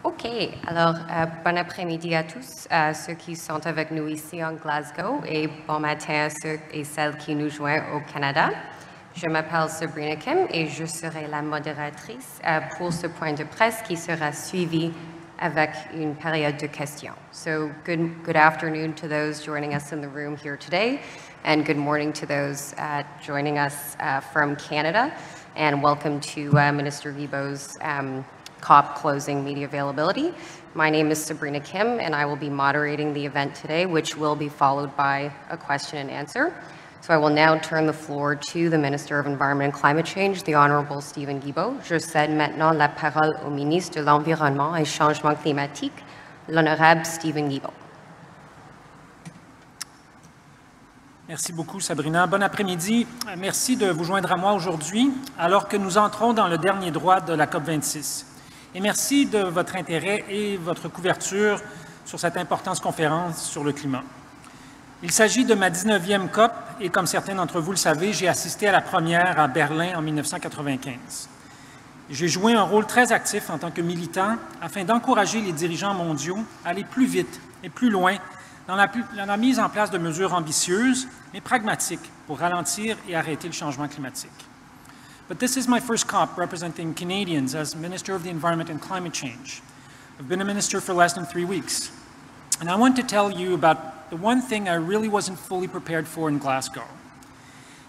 OK, alors bon après-midi à tous, ceux qui sont avec nous ici en Glasgow et bon matin à ceux et celles qui nous joignent au Canada. Je m'appelle Sabrina Kim et je serai la modératrice pour ce point de presse qui sera suivi avec une période de questions. So good afternoon to those joining us in the room here today, and good morning to those joining us from Canada, and welcome to Minister Guilbeault's COP closing media availability. My name is Sabrina Kim, and I will be moderating the event today, which will be followed by a question and answer. So I will now turn the floor to the Minister of Environment and Climate Change, the Honourable Steven Guilbeault. Je cède maintenant la parole au ministre de l'Environnement et Changement climatique, l'Honorable Steven Guilbeault. Merci beaucoup, Sabrina. Bon après-midi. Merci de vous joindre à moi aujourd'hui, alors que nous entrons dans le dernier droit de la COP26. Et merci de votre intérêt et votre couverture sur cette importante conférence sur le climat. Il s'agit de ma 19e COP et comme certains d'entre vous le savez, j'ai assisté à la première à Berlin en 1995. J'ai joué un rôle très actif en tant que militant afin d'encourager les dirigeants mondiaux à aller plus vite et plus loin dans la mise en place de mesures ambitieuses mais pragmatiques pour ralentir et arrêter le changement climatique. But this is my first COP representing Canadians as Minister of the Environment and Climate Change. I've been a minister for less than 3 weeks, and I want to tell you about the one thing I really wasn't fully prepared for in Glasgow.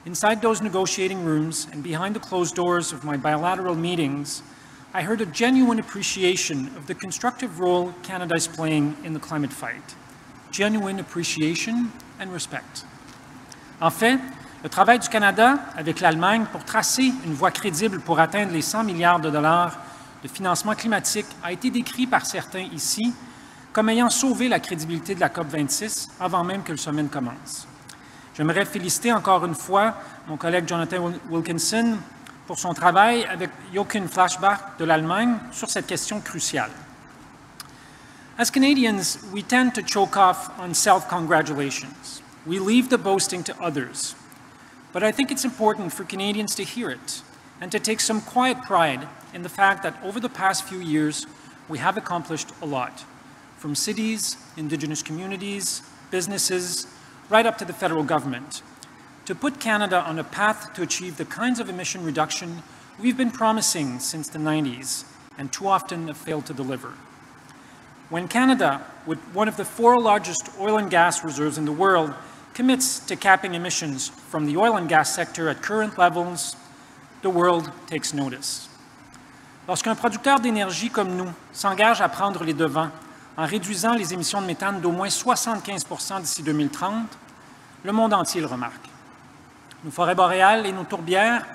Inside those negotiating rooms and behind the closed doors of my bilateral meetings, I heard a genuine appreciation of the constructive role Canada is playing in the climate fight. Genuine appreciation and respect. En fait, le travail du Canada avec l'Allemagne pour tracer une voie crédible pour atteindre les 100 milliards de dollars de financement climatique a été décrit par certains ici comme ayant sauvé la crédibilité de la COP26 avant même que le sommet ne commence. J'aimerais féliciter encore une fois mon collègue Jonathan Wilkinson pour son travail avec Jochen Flashbach de l'Allemagne sur cette question cruciale. As Canadians, we tend to choke off on self-congratulations. We leave the boasting to others. But I think it's important for Canadians to hear it and to take some quiet pride in the fact that over the past few years, we have accomplished a lot, from cities, Indigenous communities, businesses, right up to the federal government, to put Canada on a path to achieve the kinds of emission reduction we've been promising since the 90s and too often have failed to deliver. When Canada, with one of the 4 largest oil and gas reserves in the world, commits to capping emissions from the oil and gas sector at current levels, the world takes notice. Lorsqu'un producteur d'énergie comme nous s'engage à prendre les devants en réduisant les émissions de méthane d'au moins 75% d'ici 2030, le monde entier le remarque. Nos forêts boréales et nos tourbières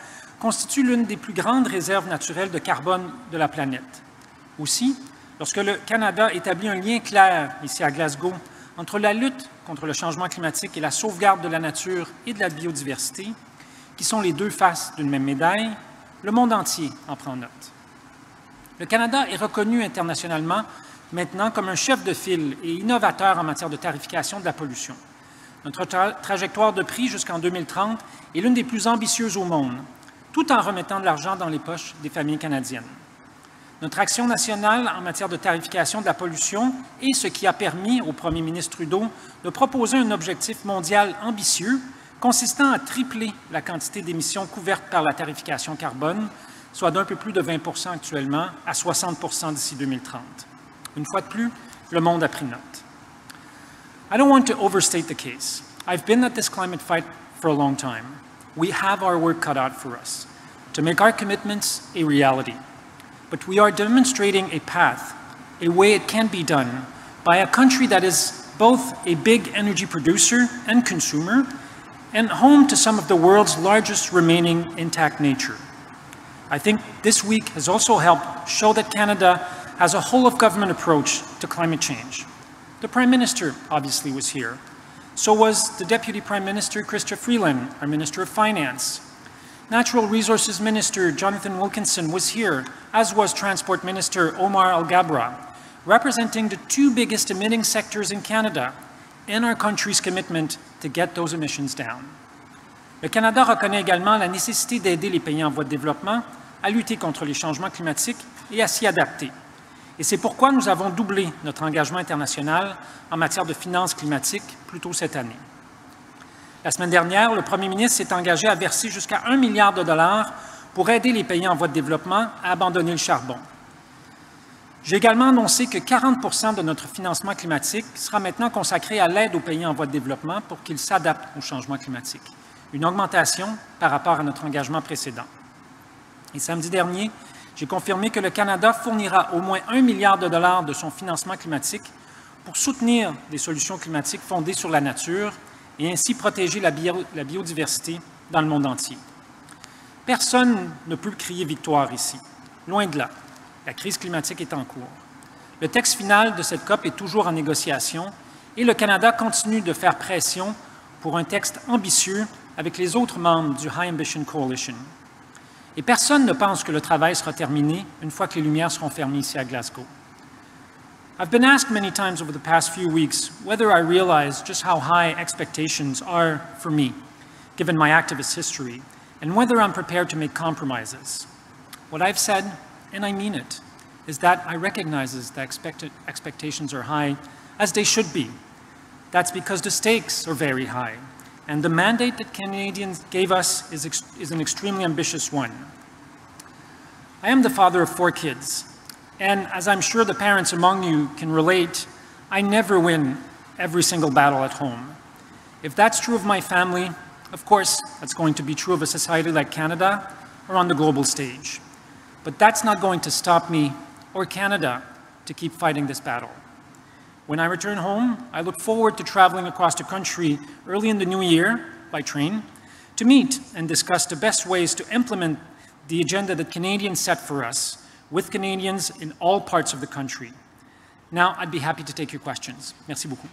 constituent l'une des plus grandes réserves naturelles de carbone de la planète. Aussi, lorsque le Canada établit un lien clair ici à Glasgow entre la lutte contre le changement climatique et la sauvegarde de la nature et de la biodiversité, qui sont les deux faces d'une même médaille, le monde entier en prend note. Le Canada est reconnu internationalement maintenant comme un chef de file et innovateur en matière de tarification de la pollution. Notre trajectoire de prix jusqu'en 2030 est l'une des plus ambitieuses au monde, tout en remettant de l'argent dans les poches des familles canadiennes. Notre action nationale en matière de tarification de la pollution est ce qui a permis au premier ministre Trudeau de proposer un objectif mondial ambitieux consistant à tripler la quantité d'émissions couvertes par la tarification carbone, soit d'un peu plus de 20% actuellement à 60% d'ici 2030. Une fois de plus, le monde a pris note. I don't want to overstate the case. I've been at this climate fight for a long time. We have our work cut out for us to make our commitments a reality. But we are demonstrating a path, a way it can be done, by a country that is both a big energy producer and consumer, and home to some of the world's largest remaining intact nature. I think this week has also helped show that Canada has a whole-of-government approach to climate change. The Prime Minister obviously was here. So was the Deputy Prime Minister, Chrystia Freeland, our Minister of Finance. Natural Resources Minister Jonathan Wilkinson was here, as was Transport Minister Omar Alghabra, representing the 2 biggest emitting sectors in Canada and our country's commitment to get those emissions down. Le Canada reconnaît également la nécessité d'aider les pays en voie de développement à lutter contre les changements climatiques et à s'y adapter. Et c'est pourquoi nous avons doublé notre engagement international en matière de finances climatiques plus tôt cette année. La semaine dernière, le premier ministre s'est engagé à verser jusqu'à 1 milliard de dollars pour aider les pays en voie de développement à abandonner le charbon. J'ai également annoncé que 40 de notre financement climatique sera maintenant consacré à l'aide aux pays en voie de développement pour qu'ils s'adaptent au changement climatique, une augmentation par rapport à notre engagement précédent. Et samedi dernier, j'ai confirmé que le Canada fournira au moins 1 milliard de dollars de son financement climatique pour soutenir des solutions climatiques fondées sur la nature et ainsi protéger la biodiversité dans le monde entier. Personne ne peut crier victoire ici, loin de là. La crise climatique est en cours. Le texte final de cette COP est toujours en négociation et le Canada continue de faire pression pour un texte ambitieux avec les autres membres du High Ambition Coalition. Et personne ne pense que le travail sera terminé une fois que les lumières seront fermées ici à Glasgow. I've been asked many times over the past few weeks whether I realize just how high expectations are for me, given my activist history, and whether I'm prepared to make compromises. What I've said, and I mean it, is that I recognize that expectations are high, as they should be. That's because the stakes are very high, and the mandate that Canadians gave us is an extremely ambitious one. I am the father of 4 kids, and as I'm sure the parents among you can relate, I never win every single battle at home. If that's true of my family, of course, that's going to be true of a society like Canada or on the global stage. But that's not going to stop me or Canada to keep fighting this battle. When I return home, I look forward to traveling across the country early in the new year by train to meet and discuss the best ways to implement the agenda that Canadians set for us with Canadians in all parts of the country. Now, I'd be happy to take your questions. Merci beaucoup.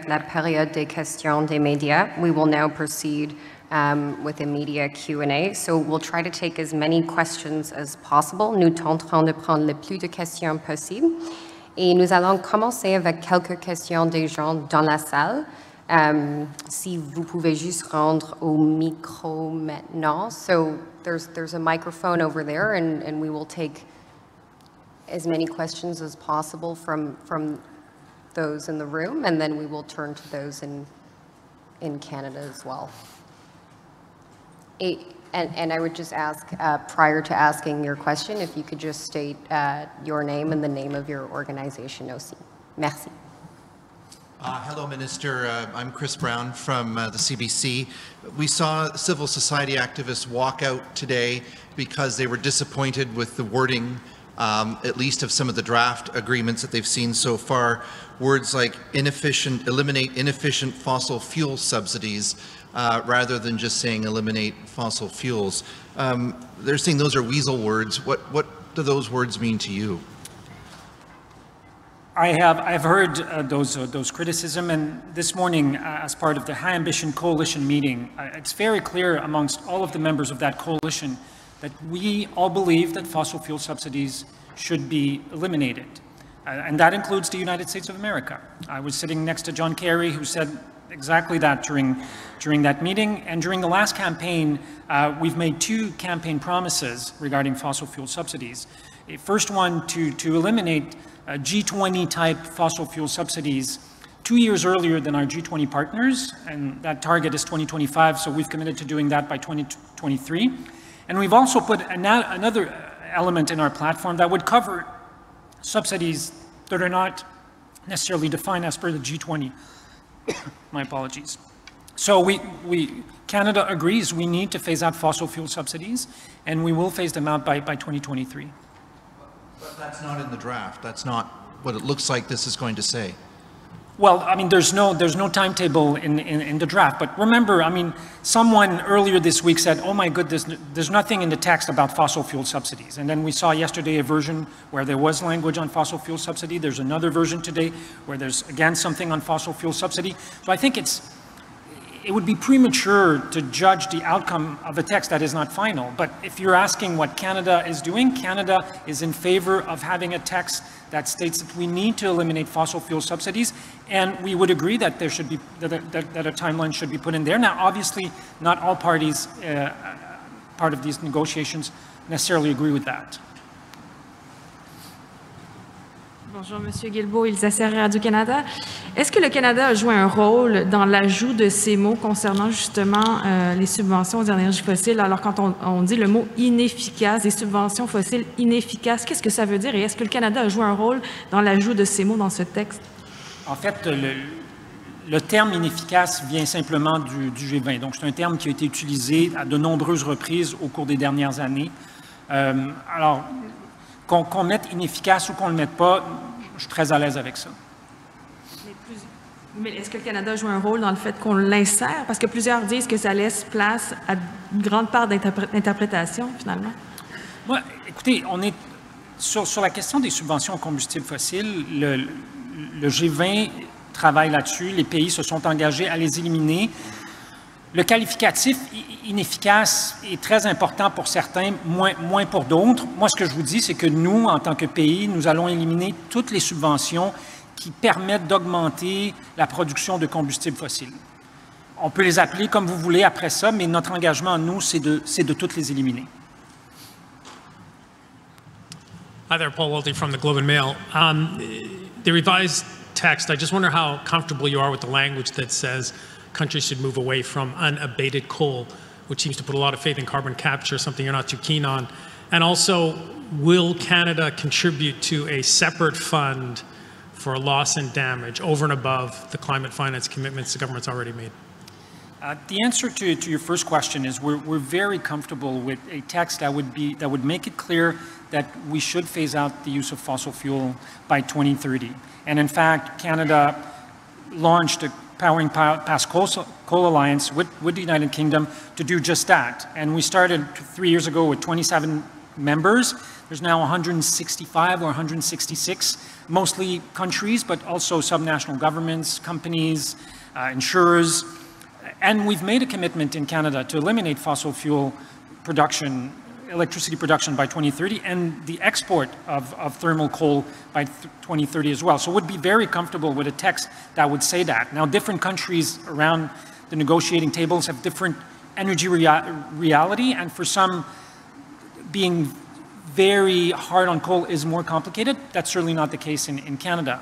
La période des questions des médias. We will now proceed with a media Q&A. So we'll try to take as many questions as possible. Nous tenterons de prendre le plus de questions possible. Et nous allons commencer avec quelques questions des gens dans la salle. Si vous pouvez juste rendre au micro maintenant. So there's a microphone over there, and we will take as many questions as possible from those in the room, and then we will turn to those in Canada as well. And I would just ask, prior to asking your question, if you could just state your name and the name of your organization aussi. Merci. Hello, Minister. I'm Chris Brown from the CBC. We saw civil society activists walk out today because they were disappointed with the wording, at least of some of the draft agreements that they've seen so far. Words like inefficient, eliminate inefficient fossil fuel subsidies, rather than just saying eliminate fossil fuels. They're saying those are weasel words. What do those words mean to you? I've heard those criticism, and this morning, as part of the High Ambition Coalition meeting, it's very clear amongst all of the members of that coalition that we all believe that fossil fuel subsidies should be eliminated. And that includes the United States of America. I was sitting next to John Kerry, who said exactly that during that meeting. And during the last campaign, we've made 2 campaign promises regarding fossil fuel subsidies. A first one to eliminate G20-type fossil fuel subsidies 2 years earlier than our G20 partners, and that target is 2025, so we've committed to doing that by 2023. And we've also put another element in our platform that would cover subsidies that are not necessarily defined as per the G20. My apologies. So Canada agrees we need to phase out fossil fuel subsidies, and we will phase them out by 2023. But that's not in the draft. That's not what it looks like this is going to say. Well, I mean, there's no timetable in the draft. But remember, I mean, someone earlier this week said, oh my goodness, there's nothing in the text about fossil fuel subsidies. And then we saw yesterday a version where there was language on fossil fuel subsidy. There's another version today where there's, again, something on fossil fuel subsidy. So I think it would be premature to judge the outcome of a text that is not final. But if you're asking what Canada is doing, Canada is in favor of having a text that states that we need to eliminate fossil fuel subsidies, and we would agree that there should be that a timeline should be put in there. Now, obviously, not all parties part of these negotiations necessarily agree with that. Bonjour, Monsieur Guilbeault, Ilse Serre, Radio-Canada. Est-ce que le Canada a joué un rôle dans l'ajout de ces mots concernant justement les subventions aux énergies fossiles? Alors, quand on dit le mot inefficace, des subventions fossiles inefficaces, qu'est-ce que ça veut dire? Et est-ce que le Canada a joué un rôle dans l'ajout de ces mots dans ce texte? En fait, le terme inefficace vient simplement du G20. Donc, c'est un terme qui a été utilisé à de nombreuses reprises au cours des dernières années. Alors, qu'on mette inefficace ou qu'on ne le mette pas, je suis très à l'aise avec ça. Mais est-ce que le Canada joue un rôle dans le fait qu'on l'insère? Parce que plusieurs disent que ça laisse place à une grande part d'interprétation, finalement. Ouais, écoutez, on est sur la question des subventions aux combustibles fossiles, le G20 travaille là-dessus, les pays se sont engagés à les éliminer. Le qualificatif inefficace est très important pour certains, moins pour d'autres. Moi, ce que je vous dis, c'est que nous, en tant que pays, nous allons éliminer toutes les subventions qui permettent d'augmenter la production de combustibles fossiles. On peut les appeler comme vous voulez après ça, mais notre engagement, nous, c'est de toutes les éliminer. Hi there, Paul Walty from the Globe and Mail. The revised text, I just wonder how comfortable you are with the language that says countries should move away from unabated coal, which seems to put a lot of faith in carbon capture, something you're not too keen on. And also, will Canada contribute to a separate fund for loss and damage over and above the climate finance commitments the government's already made? The answer to your first question is we're very comfortable with a text that would make it clear that we should phase out the use of fossil fuel by 2030. And in fact, Canada launched a Powering Past Coal Alliance with the United Kingdom to do just that. And we started 3 years ago with 27 members. There's now 165 or 166, mostly countries, but also subnational governments, companies, insurers. And we've made a commitment in Canada to eliminate fossil fuel production, electricity production by 2030, and the export of thermal coal by 2030 as well. So we'd be very comfortable with a text that would say that. Now, different countries around the negotiating tables have different energy reality, and for some, being very hard on coal is more complicated. That's certainly not the case in Canada.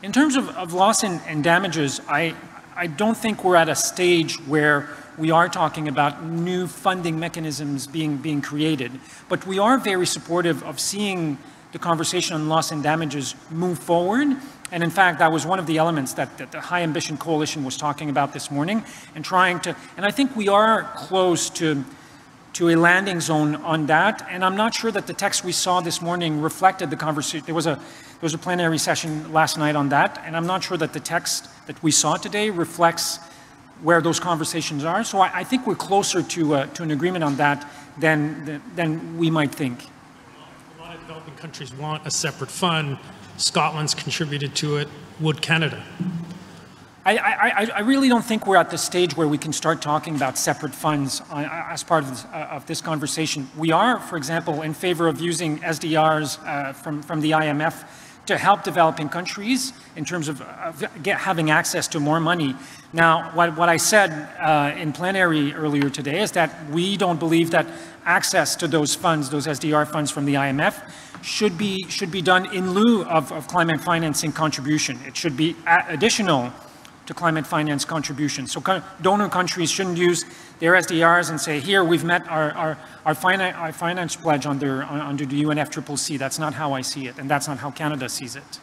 In terms of loss and damages, I don't think we're at a stage where we are talking about new funding mechanisms being created, but we are very supportive of seeing the conversation on loss and damages move forward. And in fact, that was one of the elements that the High Ambition Coalition was talking about this morning, and I think we are close to a landing zone on that. And I'm not sure that the text we saw this morning reflected the conversation. There was a plenary session last night on that, and I'm not sure that the text that we saw today reflects where those conversations are. So I think we're closer to an agreement on that than we might think. A lot of developing countries want a separate fund. Scotland's contributed to it. Would Canada? I really don't think we're at the stage where we can start talking about separate funds as part of this conversation. We are, for example, in favor of using SDRs from the IMF to help developing countries in terms of having access to more money. Now, what I said in plenary earlier today is that we don't believe that access to those funds, those SDR funds from the IMF, should be done in lieu of climate financing contribution. It should be additional to climate finance contributions. So donor countries shouldn't use their SDRs and say, here, we've met our finance pledge under the UNFCCC. That's not how I see it, and that's not how Canada sees it.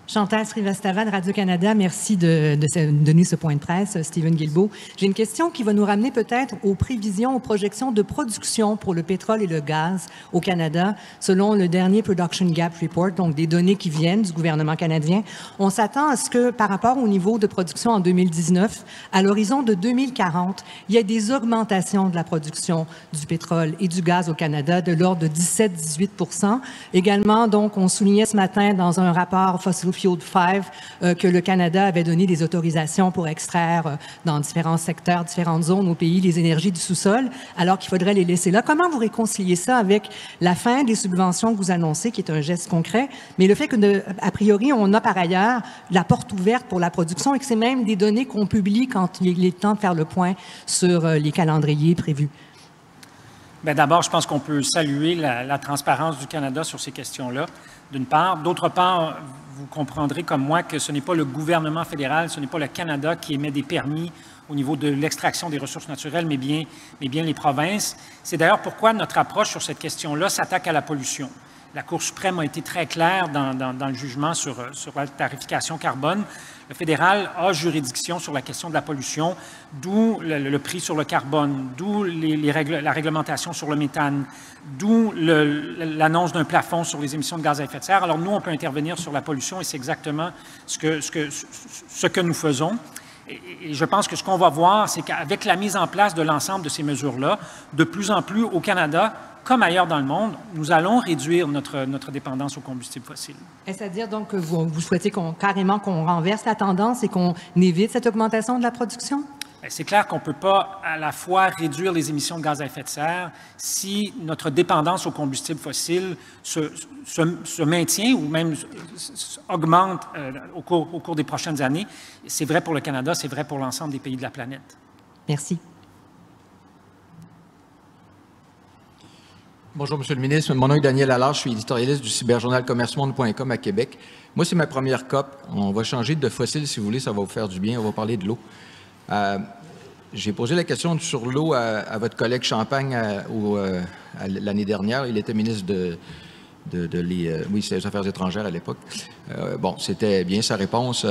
Chantal Srivastava de Radio-Canada, merci de donner ce point de presse, Stephen Guilbeault. J'ai une question qui va nous ramener peut-être aux prévisions, aux projections de production pour le pétrole et le gaz au Canada, selon le dernier Production Gap Report, donc des données qui viennent du gouvernement canadien. On s'attend à ce que, par rapport au niveau de production en 2019, à l'horizon de 2040, il y ait des augmentations de la production du pétrole et du gaz au Canada de l'ordre de 17-18 %. Également, donc, on soulignait ce matin dans un rapport Fossil Fuel Field 5, que le Canada avait donné des autorisations pour extraire dans différents secteurs, différentes zones au pays, les énergies du sous-sol, alors qu'il faudrait les laisser là. Comment vous réconciliez ça avec la fin des subventions que vous annoncez, qui est un geste concret, mais le fait que, a priori, on a par ailleurs la porte ouverte pour la production et que c'est même des données qu'on publie quand il est temps de faire le point sur les calendriers prévus? Bien, d'abord, je pense qu'on peut saluer la transparence du Canada sur ces questions-là, d'une part. D'autre part, vous comprendrez comme moi que ce n'est pas le gouvernement fédéral, ce n'est pas le Canada qui émet des permis au niveau de l'extraction des ressources naturelles, mais bien les provinces. C'est d'ailleurs pourquoi notre approche sur cette question-là s'attaque à la pollution. La Cour suprême a été très claire dans le jugement sur la tarification carbone. Le fédéral a juridiction sur la question de la pollution, d'où le prix sur le carbone, d'où la réglementation sur le méthane, d'où l'annonce d'un plafond sur les émissions de gaz à effet de serre. Alors nous, on peut intervenir sur la pollution et c'est exactement ce que nous faisons. Et je pense que ce qu'on va voir, c'est qu'avec la mise en place de l'ensemble de ces mesures-là, de plus en plus au Canada, comme ailleurs dans le monde, nous allons réduire notre dépendance aux combustibles fossiles. C'est-à-dire donc que vous souhaitez carrément qu'on renverse la tendance et qu'on évite cette augmentation de la production? C'est clair qu'on ne peut pas à la fois réduire les émissions de gaz à effet de serre si notre dépendance aux combustibles fossiles se maintient ou même augmente au cours des prochaines années. C'est vrai pour le Canada, c'est vrai pour l'ensemble des pays de la planète. Merci. Bonjour, Monsieur le ministre. Mon nom est Daniel Allard. Je suis éditorialiste du cyberjournal commercemonde.com à Québec. Moi, c'est ma première COP. On va changer de fossile, si vous voulez. Ça va vous faire du bien. On va parler de l'eau. J'ai posé la question sur l'eau à votre collègue Champagne l'année dernière. Il était ministre des Affaires étrangères à l'époque. Bon, c'était bien sa réponse.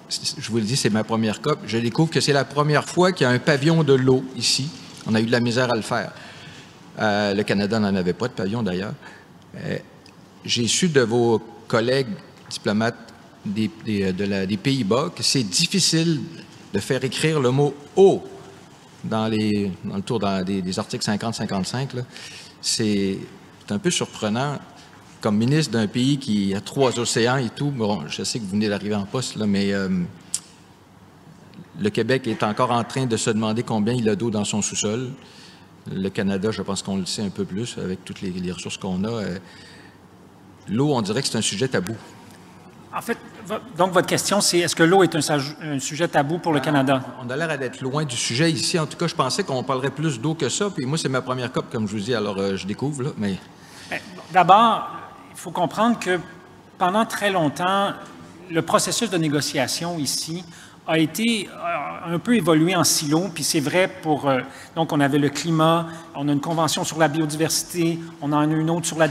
Je vous le dis, c'est ma première COP. Je découvre que c'est la première fois qu'il y a un pavillon de l'eau ici. On a eu de la misère à le faire. Le Canada n'en avait pas de pavillon, d'ailleurs. J'ai su de vos collègues diplomates des Pays-Bas que c'est difficile de faire écrire le mot « eau » dans le tour des articles 50-55. C'est un peu surprenant. Comme ministre d'un pays qui a 3 océans et tout, bon, je sais que vous venez d'arriver en poste, là, mais le Québec est encore en train de se demander combien il a d'eau dans son sous-sol. Le Canada, je pense qu'on le sait un peu plus avec toutes les ressources qu'on a. L'eau, on dirait que c'est un sujet tabou. En fait, donc votre question, c'est est-ce que l'eau est un sujet tabou pour le Canada? On a l'air d'être loin du sujet ici. En tout cas, je pensais qu'on parlerait plus d'eau que ça. Puis moi, c'est ma première COP, comme je vous dis, alors je découvre. Là, mais... D'abord, il faut comprendre que pendant très longtemps, le processus de négociation ici a été un peu évolué en silo, puis c'est vrai pour... donc, on avait le climat, on a une convention sur la biodiversité, on en a une autre sur la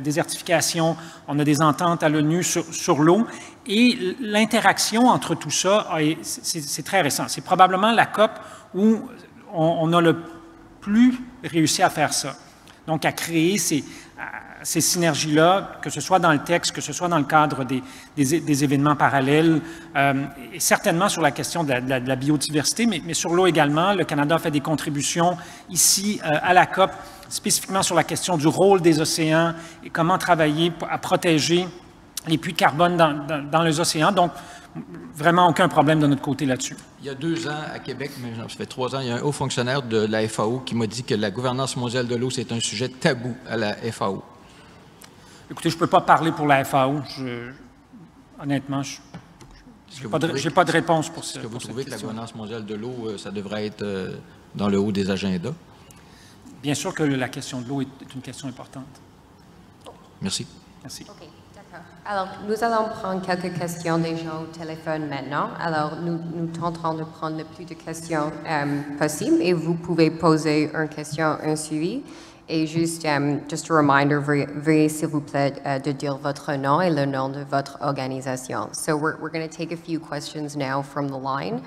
désertification, on a des ententes à l'ONU sur l'eau, et l'interaction entre tout ça, c'est très récent. C'est probablement la COP où on a le plus réussi à faire ça. Donc, à créer ces synergies-là, que ce soit dans le texte, que ce soit dans le cadre des événements parallèles, et certainement sur la question de la biodiversité, mais sur l'eau également. Le Canada a fait des contributions ici à la COP, spécifiquement sur la question du rôle des océans et comment travailler à protéger les puits de carbone dans les océans. Donc, vraiment aucun problème de notre côté là-dessus. Il y a 2 ans, à Québec, mais ça fait 3 ans, il y a un haut fonctionnaire de la FAO qui m'a dit que la gouvernance mondiale de l'eau, c'est un sujet tabou à la FAO. Écoutez, je ne peux pas parler pour la FAO. Honnêtement, je n'ai pas de réponse pour ça. Est-ce que vous trouvez que la gouvernance mondiale de l'eau, ça devrait être dans le haut des agendas? Bien sûr que la question de l'eau est une question importante. Merci. Merci. OK, d'accord. Alors, nous allons prendre quelques questions des gens au téléphone maintenant. Alors, nous tenterons de prendre le plus de questions possible et vous pouvez poser une question, un suivi. Et juste a reminder, veuillez s'il vous plaît de dire votre nom et le nom de votre organisation. So we're going to take a few questions now from the line.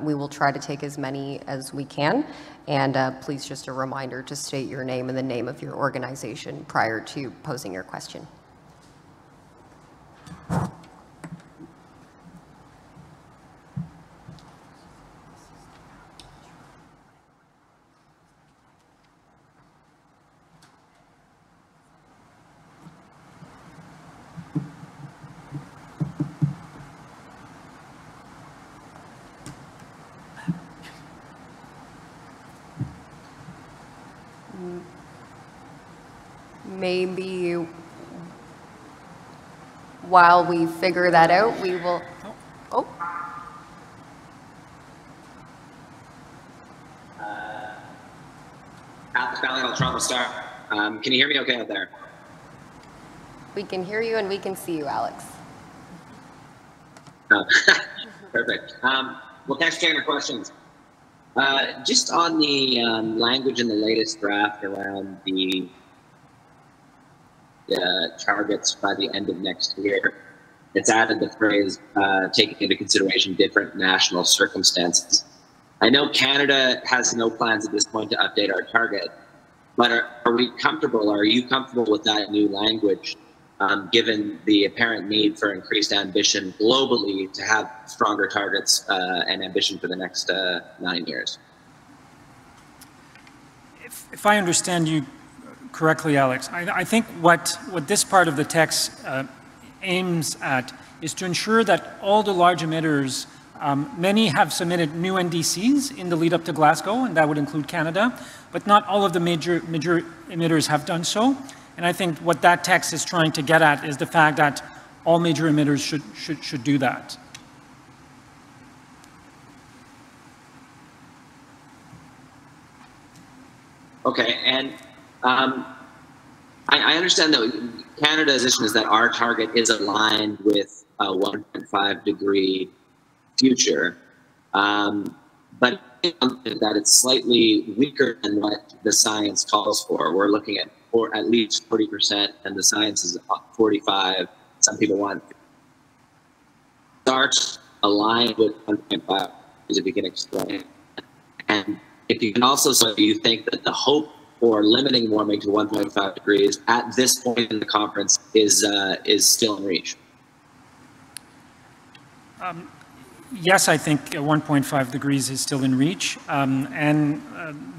We will try to take as many as we can. And please just a reminder to state your name and the name of your organization prior to posing your question. maybe while we figure that out, we will, oh. Alex Balliol, Toronto Star. Can you hear me okay out there? We can hear you and we can see you, Alex. Oh, perfect. Well, thanks for taking our questions. Just on the language in the latest draft around the targets by the end of next year, it's added the phrase, taking into consideration different national circumstances. I know Canada has no plans at this point to update our target, but are we comfortable, are you comfortable with that new language, given the apparent need for increased ambition globally to have stronger targets and ambition for the next 9 years? If I understand you correctly, Alex, I think what this part of the text aims at is to ensure that all the large emitters, many have submitted new NDCs in the lead up to Glasgow, and that would include Canada, but not all of the major emitters have done so. And I think what that text is trying to get at is the fact that all major emitters should do that. Okay, and I understand that Canada's position is that our target is aligned with a 1.5 degree future, but that it's slightly weaker than what the science calls for. We're looking at at least 40%, and the science is 45. Some people want start aligned with 1.5, if you can explain. And if you can also, so you think that the hope for limiting warming to 1.5 degrees at this point in the conference is still in reach? Yes, I think 1.5 degrees is still in reach, and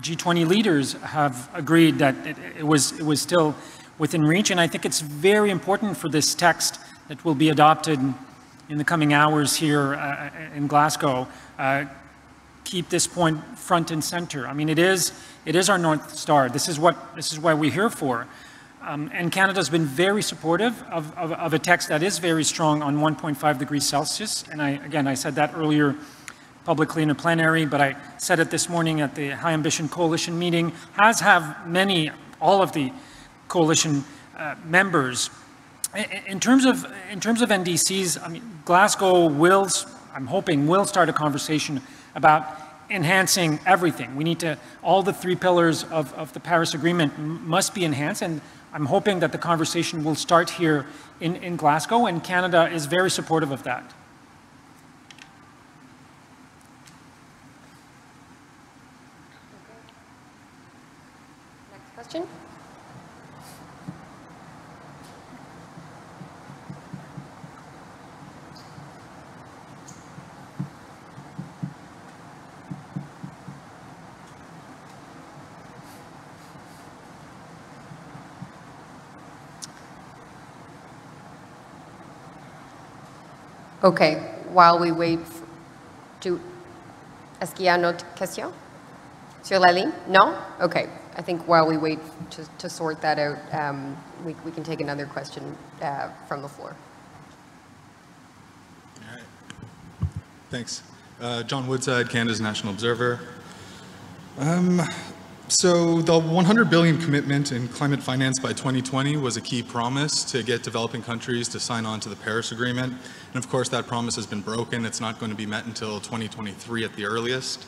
G20 leaders have agreed that it was still within reach, and I think it's very important for this text that will be adopted in the coming hours here in Glasgow, keep this point front and center. I mean, it is our North Star. This is why we're here for. And Canada's been very supportive of a text that is very strong on 1.5 degrees Celsius. And I said that earlier publicly in a plenary, but I said it this morning at the High Ambition Coalition meeting, all of the coalition members. In terms of NDCs, I mean, Glasgow I'm hoping will start a conversation about enhancing everything. We need to, all the 3 pillars of the Paris Agreement must be enhanced, and I'm hoping that the conversation will start here in Glasgow, and Canada is very supportive of that. Next question. Okay, while we wait, est-ce qu'il y a une autre question? Sur la ligne? No? Okay, I think while we wait to sort that out, we can take another question from the floor. All right. Thanks. John Woodside, Canada's National Observer. So the $100 billion commitment in climate finance by 2020 was a key promise to get developing countries to sign on to the Paris Agreement. And of course, that promise has been broken. It's not going to be met until 2023 at the earliest.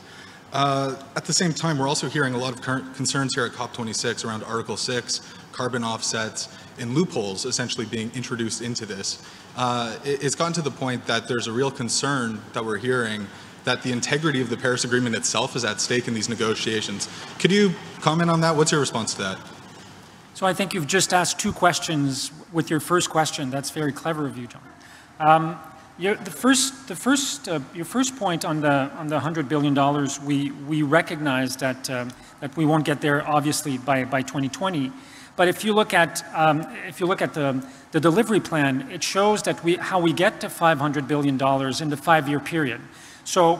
At the same time, we're also hearing a lot of concerns here at COP26 around Article 6, carbon offsets, and loopholes essentially being introduced into this. It's gotten to the point that there's a real concern that we're hearing that the integrity of the Paris Agreement itself is at stake in these negotiations. Could you comment on that? What's your response to that? So I think you've just asked 2 questions with your first question. That's very clever of you, John. Your first point on the $100 billion, we recognize that we won't get there obviously by 2020. But if you look at the delivery plan, it shows that how we get to $500 billion in the 5-year period. So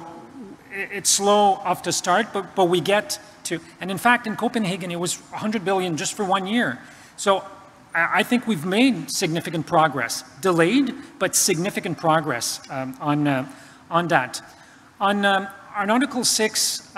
it's slow off the start, but we get to, and in fact in Copenhagen it was $100 billion just for 1 year. So I think we've made significant progress, delayed, but significant progress on that. On Article 6,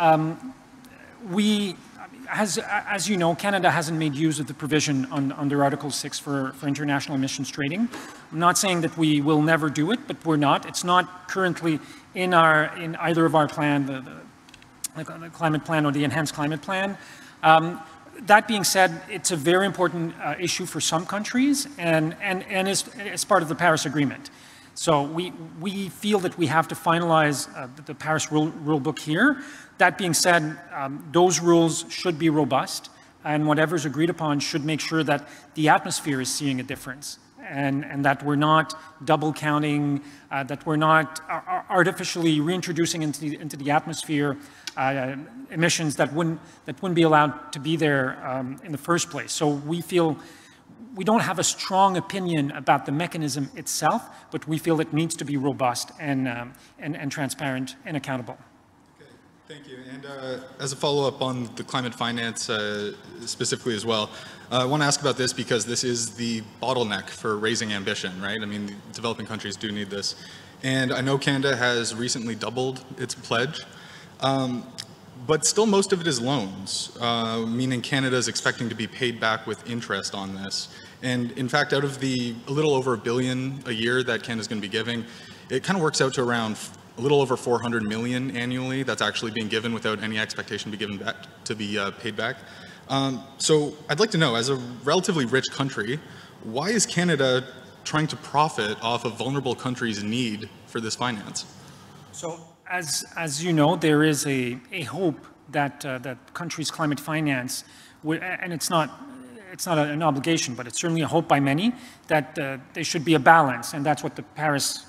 as you know, Canada hasn't made use of the provision under Article 6 for international emissions trading. I'm not saying that we will never do it, but we're not. It's not currently in either of our plan, the climate plan or the enhanced climate plan. That being said, it's a very important issue for some countries and is part of the Paris Agreement. So we feel that we have to finalize the Paris rule book here. That being said, those rules should be robust, and whatever's agreed upon should make sure that the atmosphere is seeing a difference, and that we're not double counting, that we're not artificially reintroducing into the atmosphere emissions that wouldn't be allowed to be there in the first place. So we feel we don't have a strong opinion about the mechanism itself, but we feel it needs to be robust and transparent and accountable. Thank you. And as a follow-up on the climate finance specifically as well, I want to ask about this because this is the bottleneck for raising ambition, right? I mean, developing countries do need this. And I know Canada has recently doubled its pledge, but still most of it is loans, meaning Canada is expecting to be paid back with interest on this. And in fact, out of the a little over $1 billion a year that Canada's going to be giving, it kind of works out to around a little over $400 million annually that's actually being given without any expectation to be given back, to be paid back. So I'd like to know, as a relatively rich country, why is Canada trying to profit off of vulnerable countries' need for this finance? So as you know, there is a hope that that countries' climate finance, and it's not an obligation, but it's certainly a hope by many that there should be a balance, and that's what the Paris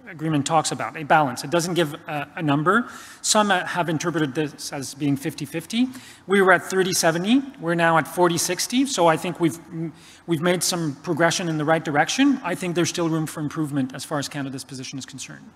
Agreement talks about, a balance. It doesn't give a number. Some have interpreted this as being 50-50. We were at 30-70. We're now at 40-60. So I think we've made some progression in the right direction. I think there's still room for improvement as far as Canada's position is concerned.